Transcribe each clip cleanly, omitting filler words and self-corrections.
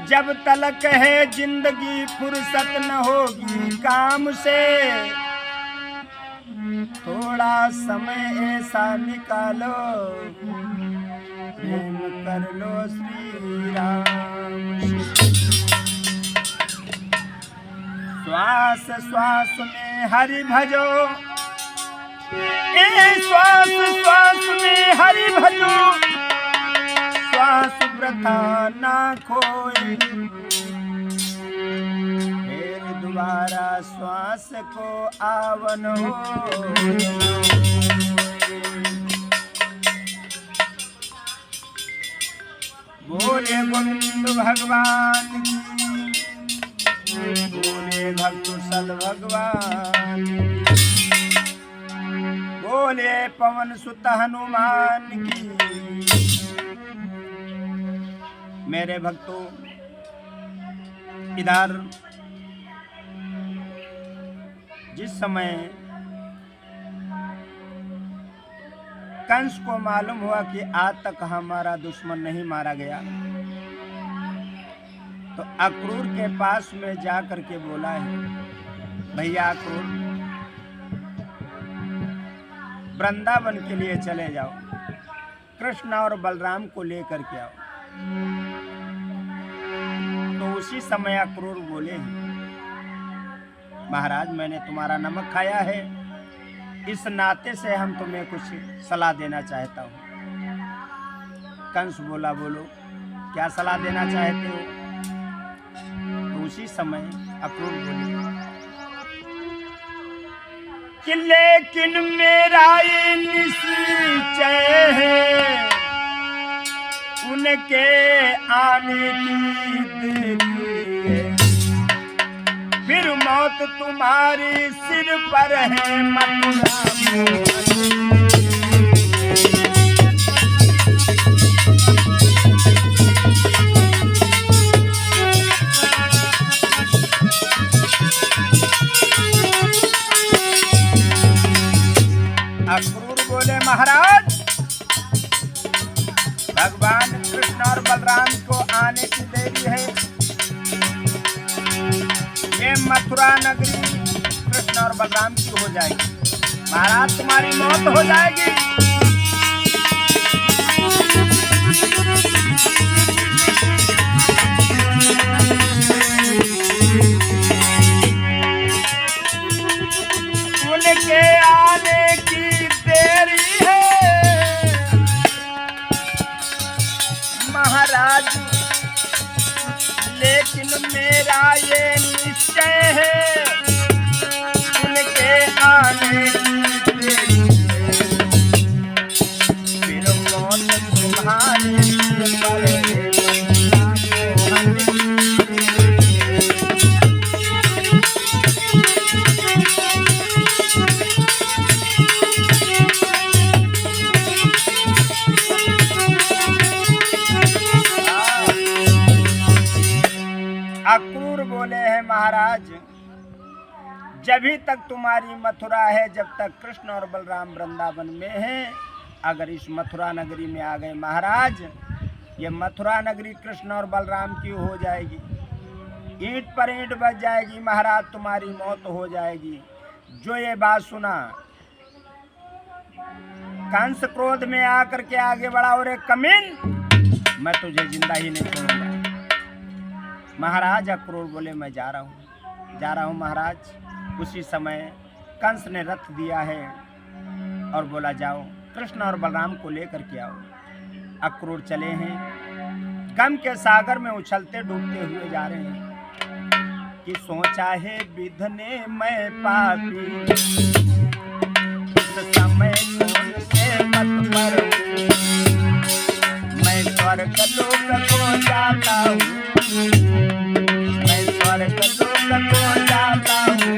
जब तलक है जिंदगी फुर्सत न होगी काम से, थोड़ा समय ऐसा निकालो, प्रेम कर लो श्री राम से। श्वास श्वास में हरि भजो, श्वास श्वास में हरि भजो, श्वास वृथा ना खोए, फिर दोबारा श्वास को आवन हो। बोले गोविंद भगवान की, बोले भक्तुसल भगवान की, बोले पवन सुत हनुमान की। मेरे भक्तों, इधर जिस समय कंस को मालूम हुआ कि आज तक हमारा दुश्मन नहीं मारा गया, तो अक्रूर के पास में जा करके बोला है, भैया अक्रूर, वृंदावन के लिए चले जाओ, कृष्ण और बलराम को लेकर के आओ। तो उसी समय अक्रूर बोले, महाराज मैंने तुम्हारा नमक खाया है, इस नाते से हम तुम्हें कुछ सलाह देना चाहता हूँ। कंस बोला, बोलो क्या सलाह देना चाहते हो? तो उसी समय अक्रूर बोले कि लेकिन मेरा ये निश्चय है, उनके आने की देरी है, फिर मौत तुम्हारे सिर पर है मथुरा में। अक्रूर बोले, महाराज भगवान कृष्ण और बलराम को आने की देरी है, ये मथुरा नगरी कृष्ण और बलराम की हो जाएगी, महाराज तुम्हारी मौत हो जाएगी। उनके आने की देरी है महाराज, लेकिन मेरा ये निश्चय है, उनके आने की देरी है, फिर मौत तुम्हारे सिर पर है। अक्रूर बोले हैं, महाराज जभी तक तुम्हारी मथुरा है, जब तक कृष्ण और बलराम वृंदावन में हैं, अगर इस मथुरा नगरी में आ गए महाराज, ये मथुरा नगरी कृष्ण और बलराम की हो जाएगी, ईंट पर ईंट बच जाएगी महाराज, तुम्हारी मौत हो जाएगी। जो ये बात सुना, कंस क्रोध में आकर के आगे बढ़ा, और एक कमीन, मैं तुझे जिंदा ही नहीं छोड़ूंगा। महाराज अक्रूर बोले, मैं जा रहा हूँ महाराज। उसी समय कंस ने रथ दिया है और बोला, जाओ कृष्ण और बलराम को लेकर के आओ। अक्रूर चले हैं, गम के सागर में उछलते डूबते हुए जा रहे हैं कि सोचा है विधने मैं पापी, इस समय कौन से मत मरूं, मैं स्वर्ग लोक को जाता हूँ, मैं स्वर्ग लोक को जाता हूँ,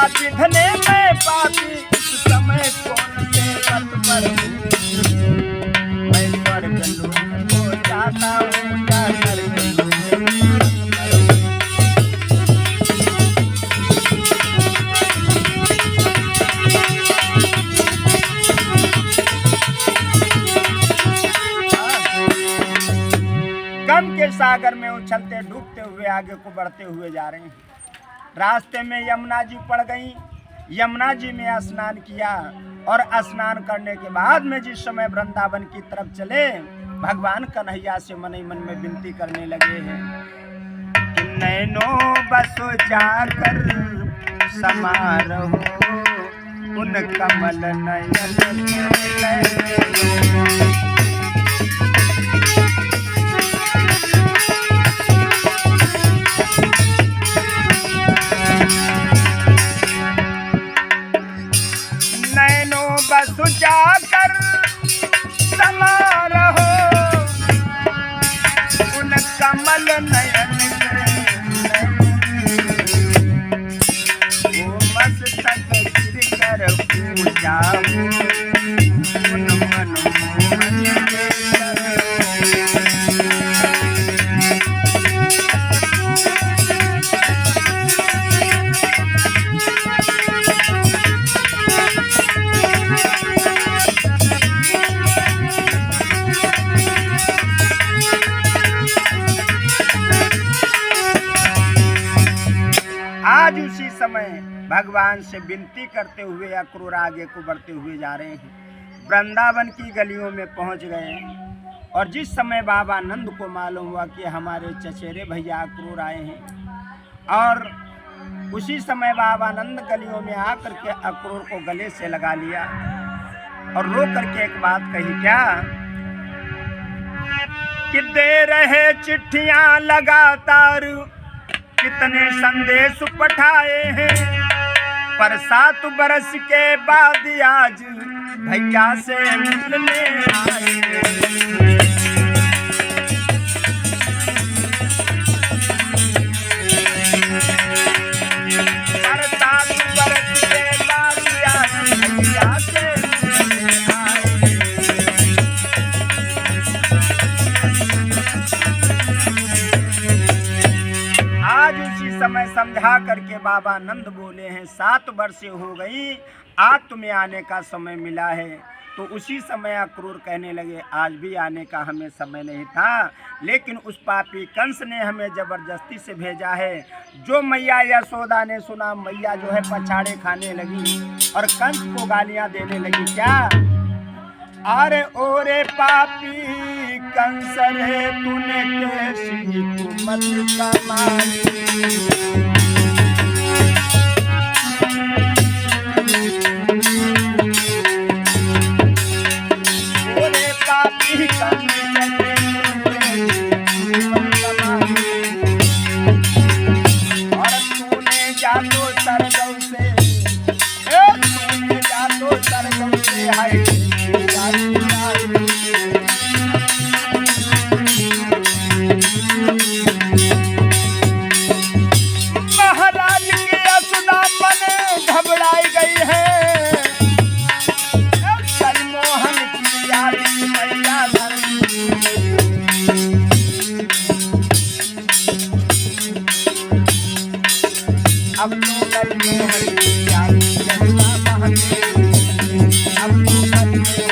विधने में पापी इस समय कौन से पथ पर हूँ। मैं स्वर्ग लोक को जाता हूँ या नरक लोक। गम के सागर में उछलते डूबते हुए आगे को बढ़ते हुए जा रहे हैं। रास्ते में यमुना जी पड़ गई। यमुना जी में स्नान किया और स्नान करने के बाद में जिस समय वृंदावन की तरफ चले, भगवान कन्हैया से मन ही मन में विनती करने लगे हैं कि नैनो बसो जाकर समारोह उन कमल नयन बसु जाकर समारोह उन कमल नयन वो मस्तक गिर कर पूजा उन मनमोहन आज उसी समय भगवान से विनती करते हुए अक्रूर आगे को बढ़ते हुए जा रहे हैं। वृंदावन की गलियों में पहुंच गए और जिस समय बाबा नंद को मालूम हुआ कि हमारे चचेरे भैया अक्रूर आए हैं, और उसी समय बाबा नंद गलियों में आकर के अक्रूर को गले से लगा लिया और रो करके एक बात कही, क्या कि दे रहे चिट्ठियां लगातार, कितने संदेश पठाए हैं, पर 7 बरस के बाद आज भैया से मिलने आए। पर 7 बरस के बाद आज भैया से मिलने आए। आज उसी समय समझा करके बाबा नंद बोले हैं, 7 वर्ष हो गई, आज तुम्हें आने का समय मिला है। तो उसी समय अक्रूर कहने लगे, आज भी आने का हमें समय नहीं था, लेकिन उस पापी कंस ने हमें जबरदस्ती से भेजा है। जो मैया यशोदा ने सुना, मैया जो है पछाड़े खाने लगी और कंस को गालियां देने लगी, क्या अरे ओरे पापी कंस रे तूने कैसी कुमत कमाई। ओरे पापी कंस रे और तूने जातो सरगौ से, तूने जातो सरगौ से हाय महाराज की यशोदा मन घबराई गई है, मोहन की यारी मैया अब तो मोहन की यारी अब तो